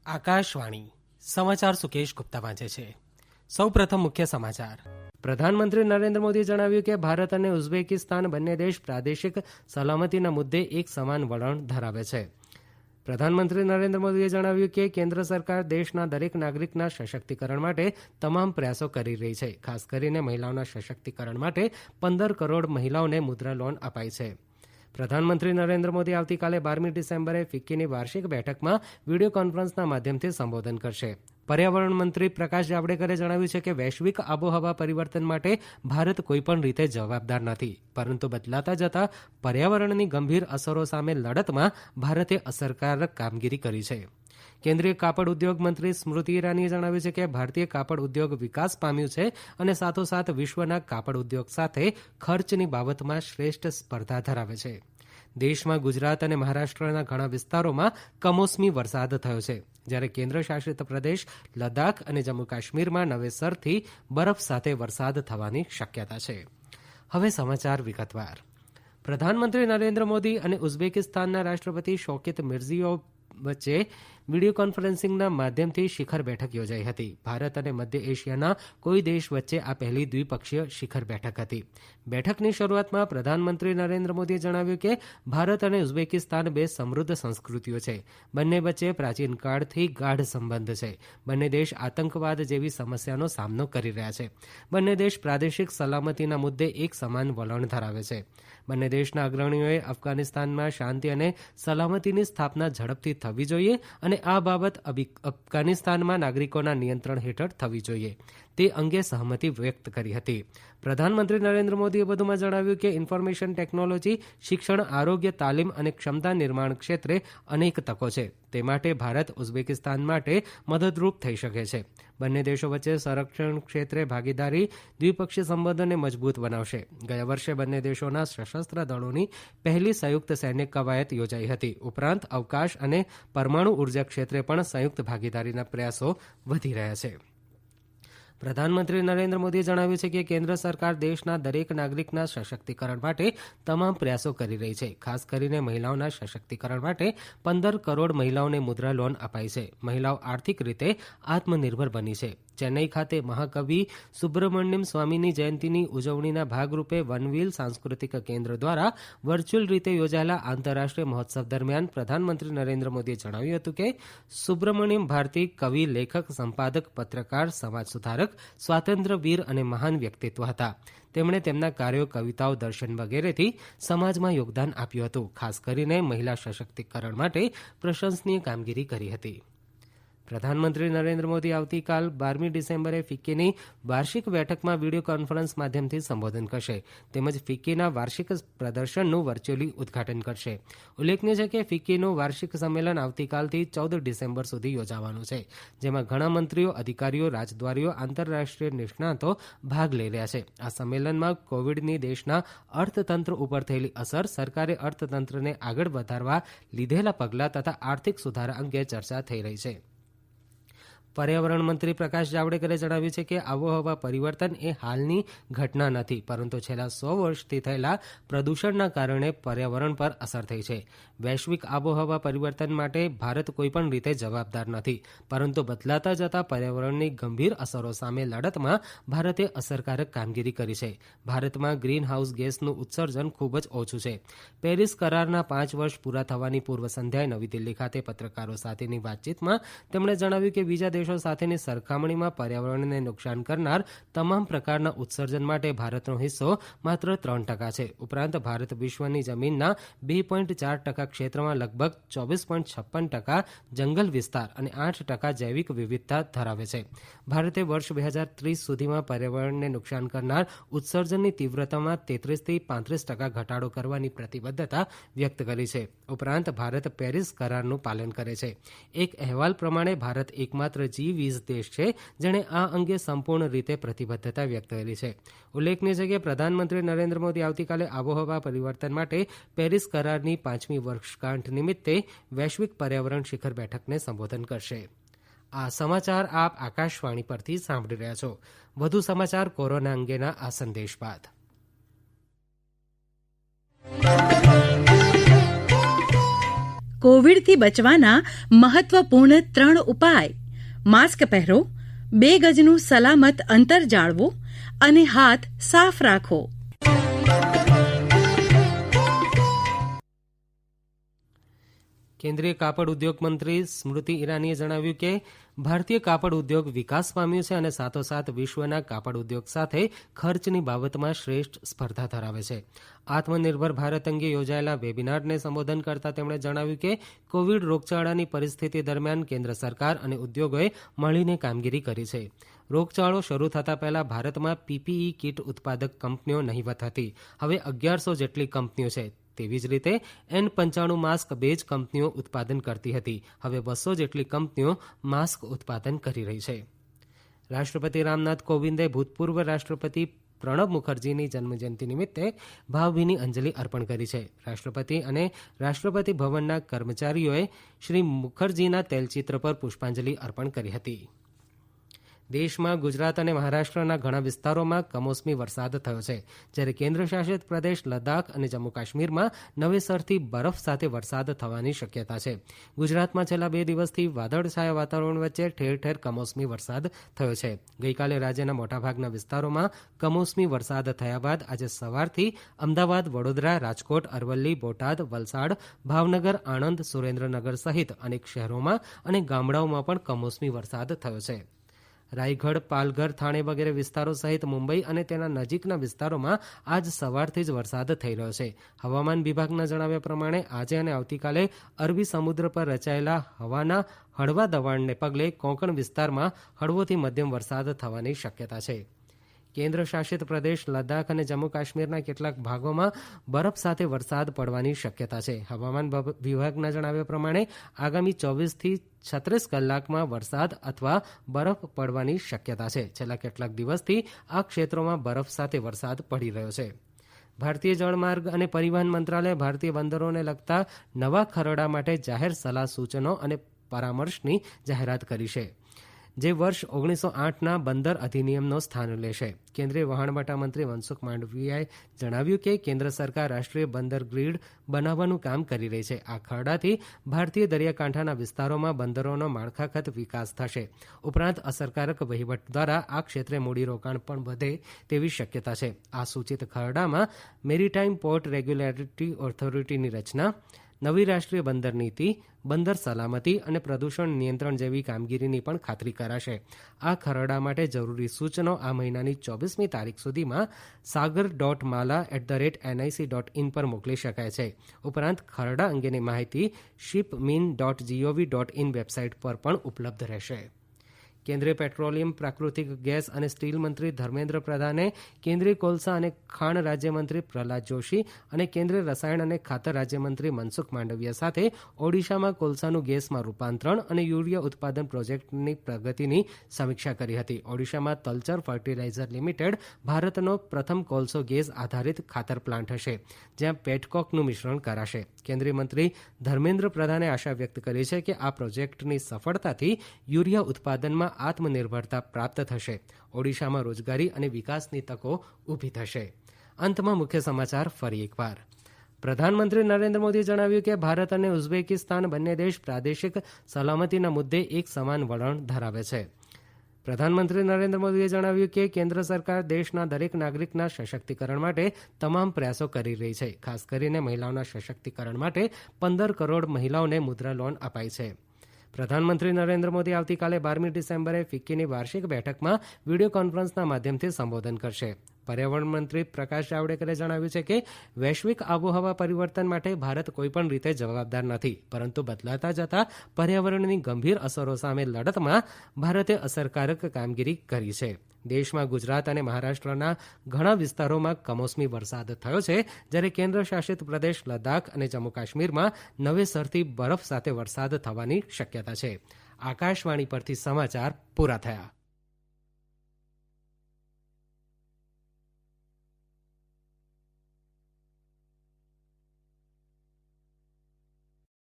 આકાશવાણી સમાચાર સુકેશ ગુપ્તા વાંચે છે. સૌપ્રથમ મુખ્ય સમાચાર. પ્રધાનમંત્રી નરેન્દ્ર મોદીએ જણાવ્યું કે ભારત અને ઉઝબેકિસ્તાન બંને દેશ પ્રાદેશિક સલામતીના મુદ્દે એક સમાન વલણ ધરાવે છે. પ્રધાનમંત્રી નરેન્દ્ર મોદીએ જણાવ્યું કે કેન્દ્ર સરકાર દેશના દરેક નાગરિકના સશક્તિકરણ માટે તમામ પ્રયાસો કરી રહી છે. ખાસ કરીને મહિલાઓના સશક્તિકરણ માટે 15 કરોડ મહિલાઓને મુદ્રા લોન અપાઈ છે. પ્રધાનમંત્રી નરેન્દ્ર મોદી આવતીકાલે 12મી ડિસેમ્બરે ફિક્કીની વાર્ષિક બેઠકમાં વીડિયો કોન્ફરન્સના માધ્યમથી સંબોધન કરશે. પર્યાવરણ મંત્રી પ્રકાશ જાવડેકરે જણાવ્યું છે કે વૈશ્વિક આબોહવા પરિવર્તન માટે ભારત કોઈપણ રીતે જવાબદાર નથી, પરંતુ બદલાતા જતા પર્યાવરણની ગંભીર અસરો સામે લડતમાં ભારતે અસરકારક કામગીરી કરી છે. કેન્દ્રીય કાપડ ઉદ્યોગ મંત્રી સ્મૃતિ ઈરાનીએ જણાવ્યું છે કે ભારતીય કાપડ ઉદ્યોગ વિકાસ પામ્યું છે અને સાથોસાથ વિશ્વના કાપડ ઉદ્યોગ સાથે ખર્ચની બાબતમાં શ્રેષ્ઠ સ્પર્ધા ધરાવે છે. દેશમાં ગુજરાત અને મહારાષ્ટ્રના ઘણા વિસ્તારોમાં કમોસમી વરસાદ થયો છે, જ્યારે કેન્દ્ર શાસિત પ્રદેશ લદ્દાખ અને જમ્મુ કાશ્મીરમાં નવેસરથી બરફ સાથે વરસાદ થવાની શક્યતા છે. હવે સમાચાર વિગતવાર. પ્રધાનમંત્રી નરેન્દ્ર મોદી અને ઉઝબેકિસ્તાનના રાષ્ટ્રપતિ શૌકત મિર્ઝીયોવ વચ્ચે વીડિયો કોન્ફરન્સિંગના માધ્યમથી શિખર બેઠક યોજાઈ હતી. ભારત અને મધ્ય એશિયાના કોઈ દેશ વચ્ચે આ પહેલી દ્વિપક્ષીય શિખર બેઠક હતી. બેઠકની શરૂઆતમાં પ્રધાનમંત્રી નરેન્દ્ર મોદીએ જણાવ્યું કે ભારત અને ઉઝબેકિસ્તાન બે સમૃદ્ધ સંસ્કૃતિઓ છે. બંને વચ્ચે પ્રાચીન કાળથી ગાઢ સંબંધ છે. બંને દેશ આતંકવાદ જેવી સમસ્યાનો સામનો કરી રહ્યા છે. બંને દેશ પ્રાદેશિક સલામતીના મુદ્દે એક સમાન વલણ ધરાવે છે. બંને દેશના અગ્રણીઓએ અફઘાનિસ્તાનમાં શાંતિ અને સલામતીની સ્થાપના ઝડપથી થવી જોઈએ અને આ બાબત અફઘાનિસ્તાનમાં નાગરિકોના નિયંત્રણ હેઠળ થવી જોઈએ તે અંગે સહમતિ વ્યક્ત કરી હતી. પ્રધાનમંત્રી નરેન્દ્ર મોદીએ વધુમાં જણાવ્યું કે ઇન્ફોર્મેશન ટેકનોલોજી, શિક્ષણ, આરોગ્ય, તાલીમ અને ક્ષમતા નિર્માણ ક્ષેત્રે અનેક તકો છે. તે માટે ભારત ઉઝબેકિસ્તાન માટે મદદરૂપ થઈ શકે છે. બંને દેશો વચ્ચે સંરક્ષણ ક્ષેત્રે ભાગીદારી દ્વિપક્ષીય સંબંધોને મજબૂત બનાવશે. ગયા વર્ષે બંને દેશોના સશસ્ત્ર દળોની પહેલી સંયુક્ત સૈન્ય કવાયત યોજાઈ હતી. ઉપરાંત અવકાશ અને પરમાણુ ઉર્જા ક્ષેત્રે પણ સંયુક્ત ભાગીદારીના પ્રયાસો વધી રહ્યા છે. પ્રધાનમંત્રી નરેન્દ્ર મોદીએ જણાવ્યું છે કે કેન્દ્ર સરકાર દેશના દરેક નાગરિકના સશક્તિકરણ માટે તમામ પ્રયાસો કરી રહી છે. ખાસ કરીને મહિલાઓના સશક્તિકરણ માટે 15 કરોડ મહિલાઓને મુદ્રા લોન અપાઈ છે. મહિલાઓ આર્થિક રીતે આત્મનિર્ભર બની છે. ચેન્નઈ ખાતે મહાકવિ સુબ્રમણ્યમ સ્વામીની જયંતિની ઉજવણીના ભાગરૂપે વનવીલ સાંસ્કૃતિક કેન્દ્ર દ્વારા વર્ચ્યુઅલ રીતે યોજાયેલા આંતરરાષ્ટ્રીય મહોત્સવ દરમિયાન પ્રધાનમંત્રી નરેન્દ્ર મોદીએ જણાવ્યું હતું કે સુબ્રમણ્યમ ભારતી કવિ, લેખક, સંપાદક, પત્રકાર, સમાજ સુધારક, સ્વાતંત્ર્યવીર અને મહાન વ્યક્તિત્વ હતા. તેમણે તેમના કાર્યો, કવિતાઓ, દર્શન વગેરેથી સમાજમાં યોગદાન આપ્યું હતું. ખાસ કરીને મહિલા સશક્તિકરણ માટે પ્રશંસનીય કામગીરી કરી હતી. પ્રધાનમંત્રી નરેન્દ્ર મોદી આવતીકાલ 12મી ડિસેમ્બરે ફિક્કીની વાર્ષિક બેઠકમાં વીડિયો કોન્ફરન્સ માધ્યમથી સંબોધન કરશે. તેમજ ફિક્કીના વાર્ષિક પ્રદર્શનનું વર્ચ્યુઅલી ઉદઘાટન કરશે. ઉલ્લેખનીય છે કે ફિક્કીનું વાર્ષિક સંમેલન આવતીકાલથી 14 ડિસેમ્બર સુધી યોજાવાનું છે, જેમાં ઘણા મંત્રીઓ, અધિકારીઓ, રાજદ્વારીઓ, આંતરરાષ્ટ્રીય નિષ્ણાતો ભાગ લઈ રહ્યા છે. આ સંમેલનમાં કોવિડની દેશના અર્થતંત્ર ઉપર થયેલી અસર, સરકારે અર્થતંત્રને આગળ વધારવા લીધેલા પગલાં તથા આર્થિક સુધારા અંગે ચર્ચા થઈ રહી છે. પર્યાવરણ મંત્રી પ્રકાશ જાવડેકરે જણાવ્યું છે કે આબોહવા પરિવર્તન એ હાલની ઘટના નથી, પરંતુ છેલ્લા 100 વર્ષથી થયેલા પ્રદૂષણના કારણે પર્યાવરણ પર અસર થઈ છે. વૈશ્વિક આબોહવા પરિવર્તન માટે ભારત કોઈપણ રીતે જવાબદાર નથી, પરંતુ બદલાતા જતા પર્યાવરણની ગંભીર અસરો સામે લડતમાં ભારતે અસરકારક કામગીરી કરી છે. ભારતમાં ગ્રીન હાઉસ ગેસનું ઉત્સર્જન ખૂબ જ ઓછું છે. પેરિસ કરારના 5 વર્ષ પૂરા થવાની પૂર્વ સંધ્યાએ નવી દિલ્હી ખાતે પત્રકારો સાથેની વાતચીતમાં તેમણે જણાવ્યું કે બીજા દેશો સાથેની સરખામણીમાં પર્યાવરણને નુકસાન કરનાર તમામ પ્રકારના ઉત્સર્જન માટે ભારતનો હિસ્સો માત્ર 3% છે. ઉપરાંત ભારત વિશ્વની જમીનના 2.4% ક્ષેત્રમાં લગભગ 24.56% જંગલ વિસ્તાર અને 8% જૈવિક વિવિધતા ધરાવે છે. ભારતે વર્ષ 2030 સુધીમાં પર્યાવરણને નુકસાન કરનાર ઉત્સર્જનની તીવ્રતામાં 33થી 35% ઘટાડો કરવાની પ્રતિબદ્ધતા વ્યક્ત કરી છે. ઉપરાંત ભારત પેરિસ કરારનું પાલન કરે છે. એક અહેવાલ પ્રમાણે ભારત એકમાત્ર G20 દેશ છે જેણે આ અંગે સંપૂર્ણ રીતે પ્રતિબદ્ધતા વ્યક્ત કરી છે. ઉલ્લેખનીય છે કે પ્રધાનમંત્રી નરેન્દ્ર મોદી આવતીકાલે આબોહવા પરિવર્તન માટે પેરિસ કરારની 5મી વર્ષગાંઠ નિમિત્તે વૈશ્વિક પર્યાવરણ શિખર બેઠકને સંબોધન કરશે. આ સમાચાર આપ આકાશવાણી પરથી સાંભળી રહ્યા છો. વધુ સમાચાર કોરોના અંગેના આ સંદેશ બાદ. કોવિડથી બચવાના મહત્વપૂર્ણ 3 ઉપાય: માસ્ક પહેરો, 2 ગજનું સલામત અંતર જાળવો અને હાથ સાફ રાખો. કેન્દ્રીય કાપડ ઉદ્યોગ મંત્રી સ્મૃતિ ઈરાનીએ જણાવ્યું કે ભારતીય કાપડ ઉદ્યોગ વિકાસ પામ્યું છે અને સાથોસાથ વિશ્વના કાપડ ઉદ્યોગ સાથે ખર્ચની બાબતમાં શ્રેષ્ઠ સ્પર્ધા ધરાવે છે. આત્મનિર્ભર ભારત અંગે યોજાયેલા વેબિનારને સંબોધન કરતા તેમણે જણાવ્યું કે કોવિડ રોગચાળાની પરિસ્થિતિ દરમિયાન કેન્દ્ર સરકાર અને ઉદ્યોગોએ મળીને કામગીરી કરી છે. રોગચાળો શરૂ થતાં પહેલા ભારતમાં પીપીઈ કીટ ઉત્પાદક કંપનીઓ નહીવત હતી. હવે 1100 જેટલી કંપનીઓ છે. તેવી જ રીતે N95 માસ્ક 2 જ કંપનીઓ ઉત્પાદન કરતી હતી. હવે 200 જેટલી કંપનીઓ માસ્ક ઉત્પાદન કરી રહી છે. રાષ્ટ્રપતિ રામનાથ કોવિંદે ભૂતપૂર્વ રાષ્ટ્રપતિ પ્રણબ મુખર્જીની જન્મજયંતિ નિમિત્તે ભાવભીની અંજલિ અર્પણ કરી છે. રાષ્ટ્રપતિ અને રાષ્ટ્રપતિ ભવનના કર્મચારીઓએ શ્રી મુખર્જીના તૈલચિત્ર પર પુષ્પાંજલિ અર્પણ કરી હતી. દેશમાં ગુજરાત અને મહારાષ્ટ્રના ઘણા વિસ્તારોમાં કમોસમી વરસાદ થયો છે, જ્યારે કેન્દ્રશાસિત પ્રદેશ લદ્દાખ અને જમ્મુ કાશ્મીરમાં નવેસરથી બરફ સાથે વરસાદ થવાની શક્યતા છે. ગુજરાતમાં છેલ્લા 2 દિવસથી વાદળછાયા વાતાવરણ વચ્ચે ઠેર ઠેર કમોસમી વરસાદ થયો છે. ગઈકાલે રાજ્યના મોટાભાગના વિસ્તારોમાં કમોસમી વરસાદ થયા બાદ આજે સવારથી અમદાવાદ, વડોદરા, રાજકોટ, અરવલ્લી, બોટાદ, વલસાડ, ભાવનગર, આણંદ, સુરેન્દ્રનગર સહિત અનેક શહેરોમાં અને ગામડાઓમાં પણ કમોસમી વરસાદ થયો છે. રાયગઢ, પાલઘર, થાણે વગેરે વિસ્તારો સહિત મુંબઈ અને તેના નજીકના વિસ્તારોમાં આજ સવારથી જ વરસાદ થઈ રહ્યો છે. હવામાન વિભાગના જણાવ્યા પ્રમાણે આજે અને આવતીકાલે અરબી સમુદ્ર પર રચાયેલા હવાના હળવા દબાણને પગલે કોંકણ વિસ્તારમાં હળવોથી મધ્યમ વરસાદ થવાની શક્યતા છે. કેન્દ્ર શાસિત પ્રદેશ લદ્દાખ અને જમ્મુ કાશ્મીરના કેટલાક ભાગોમાં બરફ સાથે વરસાદ પડવાની શક્યતા છે. હવામાન વિભાગના જણાવ્યા પ્રમાણે આગામી 24 થી 36 કલાકમાં વરસાદ અથવા બરફ પડવાની શક્યતા છે. છેલ્લા કેટલાક દિવસથી આ ક્ષેત્રોમાં બરફ સાથે વરસાદ પડી રહ્યો છે. ભારતીય જળમાર્ગ અને પરિવહન મંત્રાલયે ભારતીય બંદરોને લગતા નવા ખરડા માટે જાહેર સલાહ સૂચનો અને પરામર્શની જાહેરાત કરી છે, જે વર્ષ 1908ના બંદર અધિનિયમનો સ્થાન લેશે. કેન્દ્રીય વહાણવટા મંત્રી મનસુખ માંડવિયાએ જણાવ્યું કે કેન્દ્ર સરકાર રાષ્ટ્રીય બંદર ગ્રીડ બનાવવાનું કામ કરી રહી છે. આ ખરડાથી ભારતીય દરિયાકાંઠાના વિસ્તારોમાં બંદરોનો માળખાગત વિકાસ થશે. ઉપરાંત અસરકારક વહીવટ દ્વારા આ ક્ષેત્રે મૂડીરોકાણ પણ વધે તેવી શક્યતા છે. આ સૂચિત ખરડામાં મેરીટાઈમ પોર્ટ રેગ્યુલેટરી ઓથોરિટીની રચના, નવી રાષ્ટ્રીય બંદર નીતિ, બંદર સલામતી અને પ્રદૂષણ નિયંત્રણ જેવી કામગીરીની પણ ખાતરી કરાશે. આ ખરડા માટે જરૂરી સૂચનો આ મહિનાની 24મી તારીખ સુધીમાં sagar.mala@nic.in પર મોકલી શકાય છે. ઉપરાંત ખરડા અંગેની માહિતી shipmin.gov.in વેબસાઇટ પર પણ ઉપલબ્ધ રહેશે. કેન્દ્રીય પેટ્રોલિયમ, પ્રાકૃતિક ગેસ અને સ્ટીલ મંત્રી ધર્મેન્દ્ર પ્રધાને કેન્દ્રીય કોલસા અને ખાણ રાજ્યમંત્રી પ્રહલાદ જોશી અને કેન્દ્રીય રસાયણ અને ખાતર રાજ્યમંત્રી મનસુખ માંડવિયા સાથે ઓડિશામાં કોલસાનું ગેસમાં રૂપાંતરણ અને યુરિયા ઉત્પાદન પ્રોજેક્ટની પ્રગતિની સમીક્ષા કરી હતી. ઓડિશામાં તલચર ફર્ટિલાઇઝર લિમિટેડ ભારતનો પ્રથમ કોલસો ગેસ આધારિત ખાતર પ્લાન્ટ હશે, જ્યાં પેટકોકનું મિશ્રણ કરાશે. કેન્દ્રીય મંત્રી ધર્મેન્દ્ર પ્રધાને આશા વ્યક્ત કરી છે કે આ પ્રોજેક્ટની સફળતાથી યુરિયા ઉત્પાદનમાં આત્મનિર્ભરતા પ્રાપ્ત થશે. ઓડિશામાં રોજગારી અને વિકાસની તકો ઊભી થશે. અંતમાં મુખ્ય સમાચાર ફરી એકવાર. પ્રધાનમંત્રી નરેન્દ્ર મોદીએ જણાવ્યું કે ભારત અને ઉઝબેકિસ્તાન બંને દેશ પ્રાદેશિક સલામતીના મુદ્દે એક સમાન વલણ ધરાવે છે. પ્રધાનમંત્રી નરેન્દ્ર મોદીએ જણાવ્યું કે કેન્દ્ર સરકાર દેશના દરેક નાગરિકના સશક્તિકરણ માટે તમામ પ્રયાસો કરી રહી છે. ખાસ કરીને મહિલાઓના સશક્તિકરણ માટે 15 કરોડ મહિલાઓને મુદ્રા લોન અપાઈ છે. પ્રધાનમંત્રી નરેન્દ્ર મોદી આવતીકાલે 12મી ડિસેમ્બરે ફિક્કીની વાર્ષિક બેઠકમાં વિડીયો કોન્ફરન્સના માધ્યમથી સંબોધન કરશે. પર્યાવરણ મંત્રી પ્રકાશ જાવડેકરે જણાવ્યું છે કે વૈશ્વિક આબોહવા પરિવર્તન માટે ભારત કોઈપણ રીતે જવાબદાર નથી, પરંતુ બદલાતા જતા પર્યાવરણની ગંભીર અસરો સામે લડતમાં ભારતે અસરકારક કામગીરી કરી છે. દેશમાં ગુજરાત અને મહારાષ્ટ્રના ઘણા વિસ્તારોમાં કમોસમી વરસાદ થયો છે, જ્યારે કેન્દ્ર શાસિત પ્રદેશ લદ્દાખ અને જમ્મુ કાશ્મીરમાં નવેસરથી બરફ સાથે વરસાદ થવાની શક્યતા છે. આકાશવાણી પરથી સમાચાર પૂરા થયા.